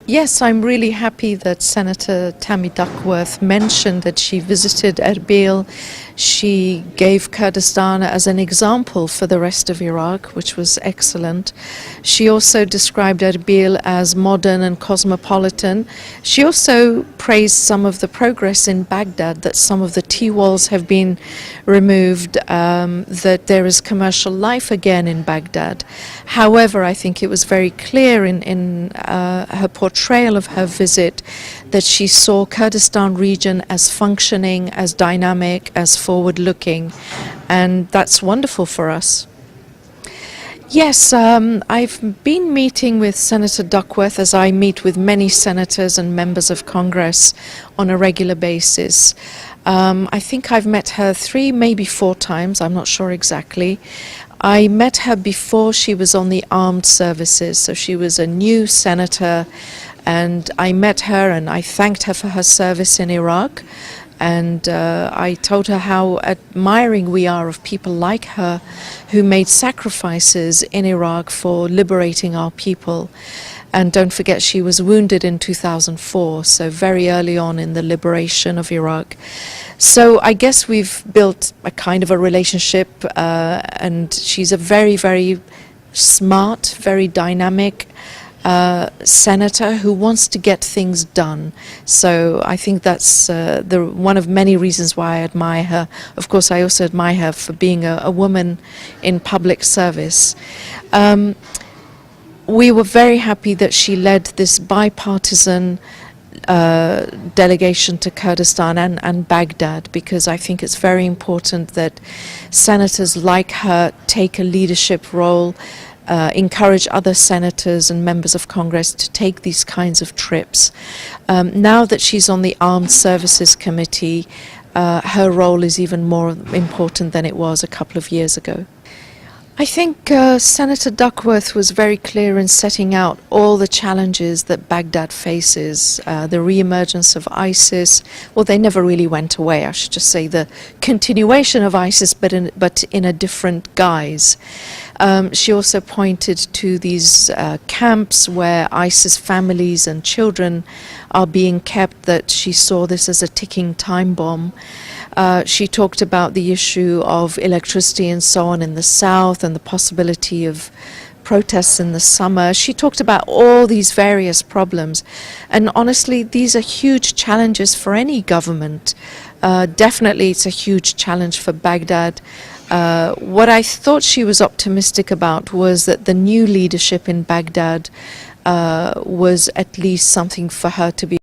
Yes, I'm really happy that Senator Tammy Duckworth mentioned that she visited Erbil. She gave Kurdistan as an example for the rest of Iraq, which was excellent. She also described Erbil as modern and cosmopolitan. She also praised some of the progress in Baghdad, that some of the T-walls have been removed, that there is commercial life again in Baghdad. However, I think it was very clear in her portrayal of her visit that she saw Kurdistan region as functioning, as dynamic, as forward-looking, and that's wonderful for us. Yes, I've been meeting with Senator Duckworth, as I meet with many senators and members of Congress on a regular basis. I think I've met her 3, maybe 4 times, I'm not sure exactly. I met her before she was on the armed services, so she was a new senator, and I met her and I thanked her for her service in Iraq. And I told her how admiring we are of people like her who made sacrifices in Iraq for liberating our people. And don't forget, she was wounded in 2004, so very early on in the liberation of Iraq. So I guess we've built a kind of a relationship, and she's a very, very smart, very dynamic senator who wants to get things done. So I think that's one of many reasons why I admire her. Of course, I also admire her for being a woman in public service. We were very happy that she led this bipartisan delegation to Kurdistan and Baghdad, because I think it's very important that senators like her take a leadership role, encourage other senators and members of Congress to take these kinds of trips. Now that she's on the Armed Services Committee, her role is even more important than it was a couple of years ago. I think Senator Duckworth was very clear in setting out all the challenges that Baghdad faces, the re-emergence of ISIS. Well, they never really went away, I should just say, the continuation of ISIS, but in a different guise. She also pointed to these camps where ISIS families and children are being kept, that she saw this as a ticking time bomb. She talked about the issue of electricity and so on in the south, and the possibility of protests in the summer. She talked about all these various problems, and honestly, these are huge challenges for any government. Definitely it's a huge challenge for Baghdad. What I thought she was optimistic about was that the new leadership in Baghdad was at least something for her to be